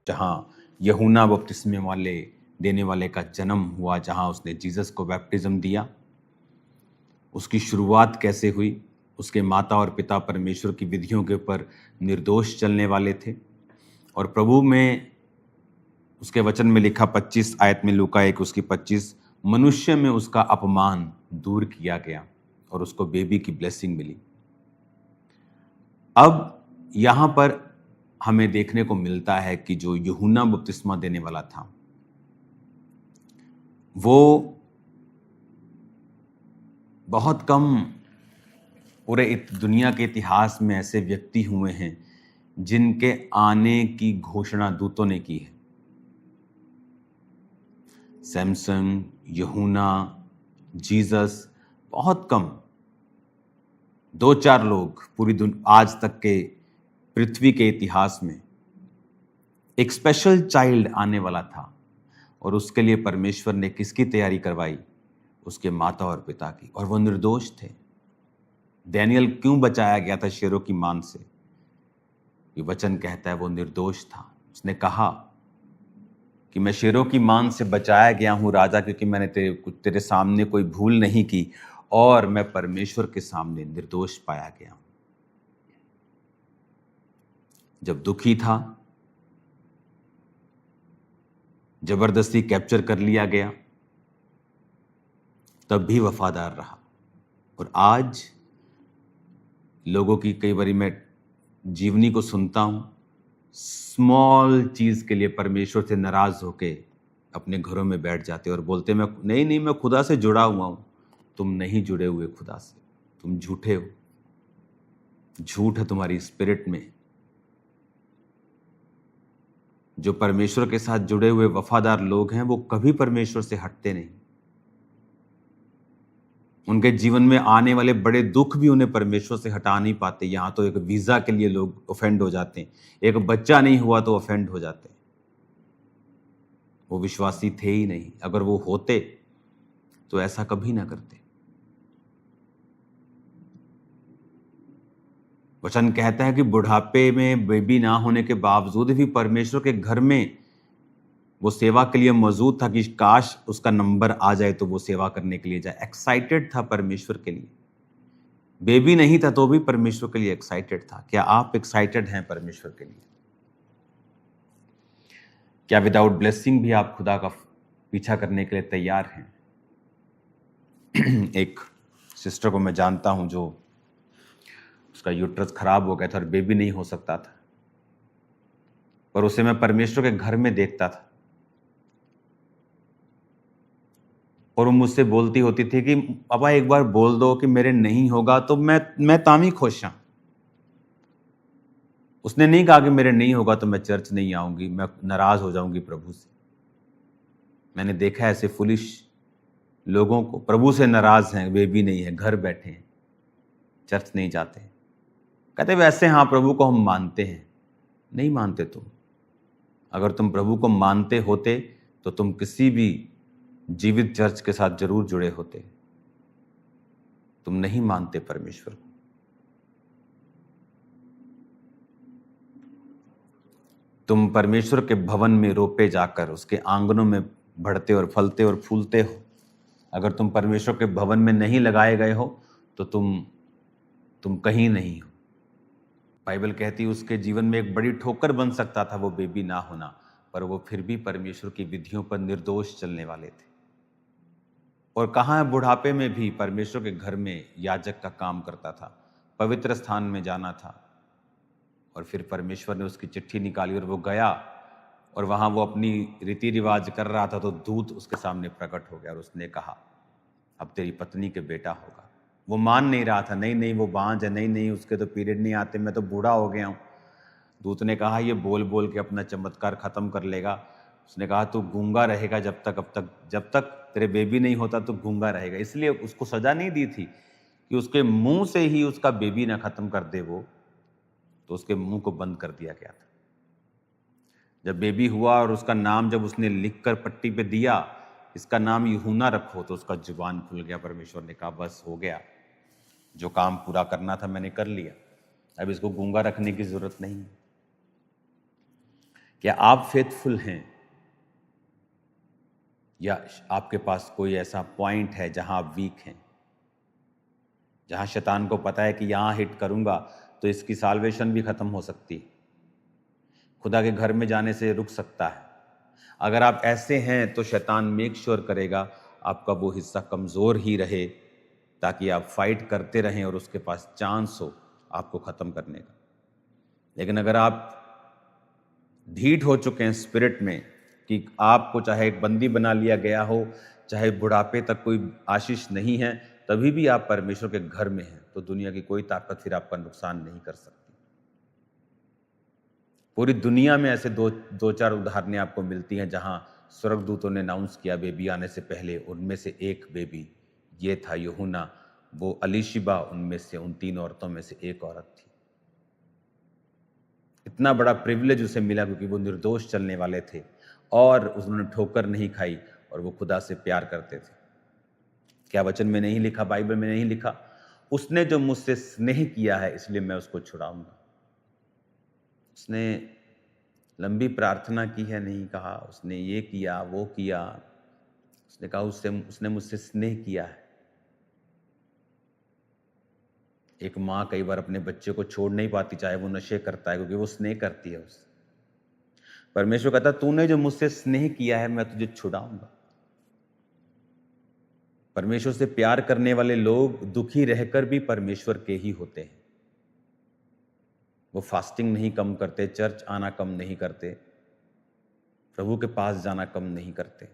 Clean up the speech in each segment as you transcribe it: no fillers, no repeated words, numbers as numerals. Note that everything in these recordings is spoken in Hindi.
जहाँ यूहन्ना बपतिस्मे वाले देने वाले का जन्म हुआ, जहाँ उसने जीसस को बैप्टिज्म दिया, उसकी शुरुआत कैसे हुई, उसके माता और पिता परमेश्वर की विधियों के ऊपर निर्दोष चलने वाले थे, और प्रभु में उसके वचन में लिखा 25 आयत में, लूका 1 उसकी 25, मनुष्य में उसका अपमान दूर किया गया और उसको बेबी की ब्लेसिंग मिली। अब यहां पर हमें देखने को मिलता है कि जो यूहन्ना बपतिस्मा देने वाला था, वो बहुत कम पूरे दुनिया के इतिहास में ऐसे व्यक्ति हुए हैं जिनके आने की घोषणा दूतों ने की है। सैमसन, यूहन्ना, जीसस, बहुत कम 2-4 लोग पूरी आज तक के पृथ्वी के इतिहास में। एक स्पेशल चाइल्ड आने वाला था और उसके लिए परमेश्वर ने किसकी तैयारी करवाई? उसके माता और पिता की, और वो निर्दोष थे। दानियल क्यों बचाया गया था शेरों की मान से? ये वचन कहता है वो निर्दोष था। उसने कहा कि मैं शेरों की मान से बचाया गया हूं राजा, क्योंकि मैंने तेरे सामने कोई भूल नहीं की और मैं परमेश्वर के सामने निर्दोष पाया गया। जब दुखी था, जबरदस्ती कैप्चर कर लिया गया, तब भी वफादार रहा। और आज लोगों की कई बारी मैं जीवनी को सुनता हूं, स्मॉल चीज के लिए परमेश्वर से नाराज होके अपने घरों में बैठ जाते और बोलते मैं नहीं, मैं खुदा से जुड़ा हुआ हूं। तुम नहीं जुड़े हुए खुदा से, तुम झूठे हो। झूठ है तुम्हारी स्पिरिट में। जो परमेश्वर के साथ जुड़े हुए वफादार लोग हैं वो कभी परमेश्वर से हटते नहीं। उनके जीवन में आने वाले बड़े दुख भी उन्हें परमेश्वर से हटा नहीं पाते। यहां तो एक वीजा के लिए लोग ऑफेंड हो जाते हैं, एक बच्चा नहीं हुआ तो ऑफेंड हो जाते हैं। वो विश्वासी थे ही नहीं। अगर वो होते तो ऐसा कभी ना करते। वचन कहता है कि बुढ़ापे में बेबी ना होने के बावजूद भी परमेश्वर के घर में वो सेवा के लिए मौजूद था कि काश उसका नंबर आ जाए तो वो सेवा करने के लिए जाए। एक्साइटेड था परमेश्वर के लिए। बेबी नहीं था तो भी परमेश्वर के लिए एक्साइटेड था। क्या आप एक्साइटेड हैं परमेश्वर के लिए? क्या विदाउट ब्लेसिंग भी आप खुदा का पीछा करने के लिए तैयार हैं? एक सिस्टर को मैं जानता हूं जो उसका यूट्रस खराब हो गया था और बेबी नहीं हो सकता था, पर उसे मैं परमेश्वर के घर में देखता था और वो मुझसे बोलती होती थी कि पापा एक बार बोल दो कि मेरे नहीं होगा तो मैं तामी खुश हूं। उसने नहीं कहा कि मेरे नहीं होगा तो मैं चर्च नहीं आऊंगी, मैं नाराज हो जाऊंगी प्रभु से। मैंने देखा ऐसे फुलिश लोगों को, प्रभु से नाराज हैं, बेबी नहीं है, घर बैठे हैं, चर्च नहीं जाते। कहते वैसे हाँ प्रभु को हम मानते हैं। नहीं मानते तुम। अगर तुम प्रभु को मानते होते तो तुम किसी भी जीवित चर्च के साथ जरूर जुड़े होते। तुम नहीं मानते परमेश्वर को। तुम परमेश्वर के भवन में रोपे जाकर उसके आंगनों में बढ़ते और फलते और फूलते हो। अगर तुम परमेश्वर के भवन में नहीं लगाए गए हो तो तुम कहीं नहीं हो। बाइबल कहती है उसके जीवन में एक बड़ी ठोकर बन सकता था वो बेबी ना होना, पर वो फिर भी परमेश्वर की विधियों पर निर्दोष चलने वाले थे। और कहाँ है, बुढ़ापे में भी परमेश्वर के घर में याजक का काम करता था, पवित्र स्थान में जाना था। और फिर परमेश्वर ने उसकी चिट्ठी निकाली और वो गया और वहां वो अपनी रीति रिवाज कर रहा था तो दूत उसके सामने प्रकट हो गया और उसने कहा अब तेरी पत्नी के बेटा होगा। वो मान नहीं रहा था, नहीं वो बांझ है, नहीं उसके तो पीरियड नहीं आते, मैं तो बूढ़ा हो गया हूँ। दूत ने कहा ये बोल बोल के अपना चमत्कार खत्म कर लेगा। उसने कहा तू गूंगा रहेगा जब तक तेरे बेबी नहीं होता तो गूंगा रहेगा। इसलिए उसको सजा नहीं दी थी कि उसके मुंह से ही उसका बेबी ना खत्म कर दे वो, तो उसके मुंह को बंद कर दिया गया था। जब बेबी हुआ और उसका नाम जब उसने लिखकर पट्टी पे दिया, इसका नाम यूहन्ना रखो, तो उसका जुबान खुल गया। परमेश्वर ने कहा बस हो गया, जो काम पूरा करना था मैंने कर लिया, अब इसको गूंगा रखने की जरूरत नहीं। क्या आप फेथफुल हैं, या आपके पास कोई ऐसा पॉइंट है जहां आप वीक हैं, जहां शैतान को पता है कि यहां हिट करूंगा तो इसकी साल्वेशन भी खत्म हो सकती है, खुदा के घर में जाने से रुक सकता है। अगर आप ऐसे हैं तो शैतान मेक श्योर करेगा आपका वो हिस्सा कमज़ोर ही रहे, ताकि आप फाइट करते रहें और उसके पास चांस हो आपको ख़त्म करने का। लेकिन अगर आप ढीठ हो चुके हैं स्पिरिट में कि आपको चाहे एक बंदी बना लिया गया हो, चाहे बुढ़ापे तक कोई आशीष नहीं है, तभी भी आप परमेश्वर के घर में हैं, तो दुनिया की कोई ताकत फिर आपका नुकसान नहीं कर सकती। पूरी दुनिया में ऐसे दो चार उदाहरणें आपको मिलती हैं जहां स्वर्गदूतों ने अनाउंस किया बेबी आने से पहले। उनमें से एक बेबी ये था यूहन्ना, वो अलीशिबा उनमें से, उन 3 औरतों में से एक औरत थी। इतना बड़ा प्रिविलेज उसे मिला क्योंकि वो निर्दोष चलने वाले थे और उन्होंने ठोकर नहीं खाई और वो खुदा से प्यार करते थे। क्या वचन में नहीं लिखा, बाइबल में नहीं लिखा, उसने जो मुझसे स्नेह किया है इसलिए मैं उसको छुड़ाऊंगा। उसने लंबी प्रार्थना की है, नहीं कहा उसने ये किया वो किया, उसने कहा उसने मुझसे स्नेह किया है। एक माँ कई बार अपने बच्चे को छोड़ नहीं पाती, चाहे वो नशे करता है, क्योंकि वो स्नेह करती है उससे। परमेश्वर कहता तूने जो मुझसे स्नेह किया है मैं तुझे छुड़ाऊंगा। परमेश्वर से प्यार करने वाले लोग दुखी रहकर भी परमेश्वर के ही होते हैं। वो फास्टिंग नहीं कम करते, चर्च आना कम नहीं करते, प्रभु के पास जाना कम नहीं करते,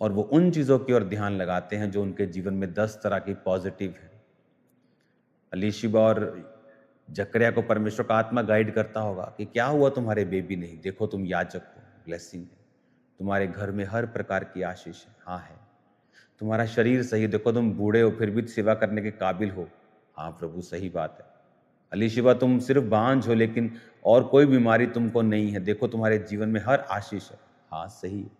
और वो उन चीज़ों की ओर ध्यान लगाते हैं जो उनके जीवन में 10 तरह की पॉजिटिव है। अलीशिबा और जकरिया को परमेश्वर का आत्मा गाइड करता होगा कि क्या हुआ तुम्हारे बेबी नहीं, देखो तुम याजक हो, ब्लेसिंग है, तुम्हारे घर में हर प्रकार की आशीष है, हाँ है, तुम्हारा शरीर सही, देखो तुम बूढ़े हो फिर भी सेवा करने के काबिल हो, हाँ प्रभु सही बात है। अलीशिबा तुम सिर्फ बांझ हो लेकिन और कोई बीमारी तुमको नहीं है, देखो तुम्हारे जीवन में हर आशीष है, हाँ सही है।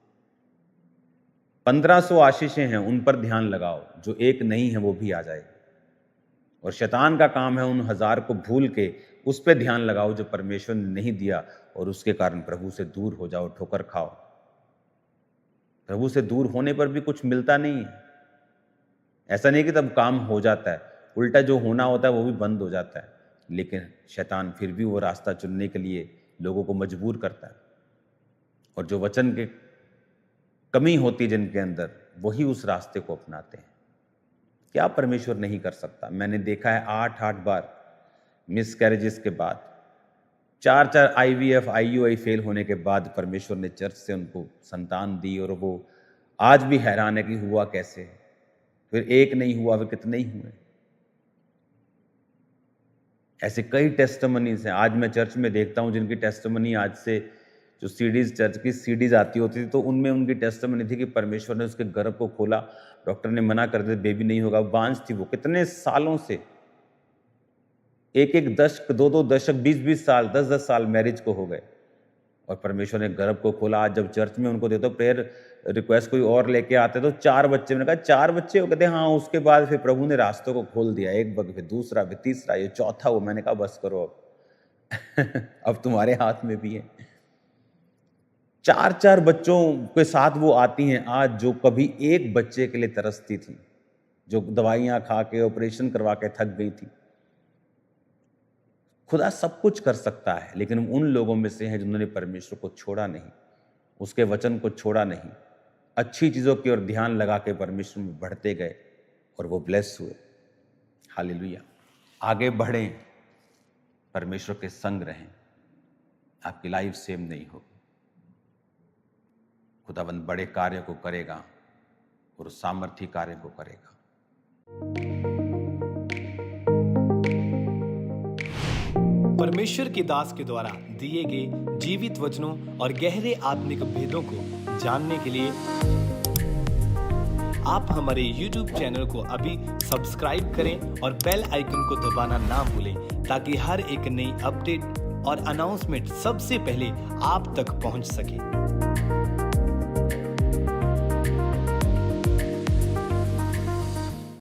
1500 आशीषें हैं, उन पर ध्यान लगाओ, जो एक नहीं है वो भी आ जाएगी। और शैतान का काम है उन 1000 को भूल के उस पर ध्यान लगाओ जो परमेश्वर ने नहीं दिया, और उसके कारण प्रभु से दूर हो जाओ, ठोकर खाओ। प्रभु से दूर होने पर भी कुछ मिलता नहीं है। ऐसा नहीं कि तब काम हो जाता है, उल्टा जो होना होता है वो भी बंद हो जाता है, लेकिन शैतान फिर भी वो रास्ता चुनने के लिए लोगों को मजबूर करता है, और जो वचन के कमी होती है जिनके अंदर, वही उस रास्ते को अपनाते हैं। क्या परमेश्वर नहीं कर सकता? मैंने देखा है 8 बार मिस कैरेजेस के बाद, 4 IVF IUI फेल होने के बाद परमेश्वर ने चर्च से उनको संतान दी, और वो आज भी हैरान है कि हुआ कैसे। फिर एक नहीं हुआ, फिर कितने ही हुए। ऐसे कई टेस्टिमनीज हैं। आज मैं चर्च में देखता हूं जिनकी टेस्टिमनी, आज से जो सीडीज, चर्च की सीडीज आती होती थी, तो उनमें उनकी टेस्टिमनी थी कि परमेश्वर ने उसके गर्भ को खोला, डॉक्टर ने मना कर दिया बेबी नहीं होगा, बांझ थी वो कितने सालों से, एक दशक, 2 दशक, 20 साल, 10 साल मैरिज को हो गए, और परमेश्वर ने गर्भ को खोला। आज जब चर्च में उनको देते प्रेयर रिक्वेस्ट कोई और लेके आते तो 4 बच्चे, मैंने कहा 4 बच्चे हो, कहते हाँ। उसके बाद फिर प्रभु ने रास्तों को खोल दिया, एक बग, फिर दूसरा, फिर तीसरा, ये चौथा वो। मैंने कहा बस करो अब अब तुम्हारे हाथ में भी है। 4 बच्चों के साथ वो आती हैं आज, जो कभी एक बच्चे के लिए तरसती थी, जो दवाइयां खा के, ऑपरेशन करवा के थक गई थी। खुदा सब कुछ कर सकता है, लेकिन उन लोगों में से हैं जिन्होंने परमेश्वर को छोड़ा नहीं, उसके वचन को छोड़ा नहीं, अच्छी चीज़ों की ओर ध्यान लगा के परमेश्वर में बढ़ते गए, और वो ब्लेस हुए। हालेलुया। आगे बढ़ें, परमेश्वर के संग रहें, आपकी लाइफ सेम नहीं होगी। खुदावंद बड़े कार्य को करेगा और सामर्थी कार्य को करेगा। परमेश्वर के दास के द्वारा दिए गए जीवित वचनों और गहरे आत्मिक भेदों को जानने के लिए आप हमारे YouTube चैनल को अभी सब्सक्राइब करें और बेल आइकन को दबाना ना भूलें, ताकि हर एक नई अपडेट और अनाउंसमेंट सबसे पहले आप तक पहुंच सके।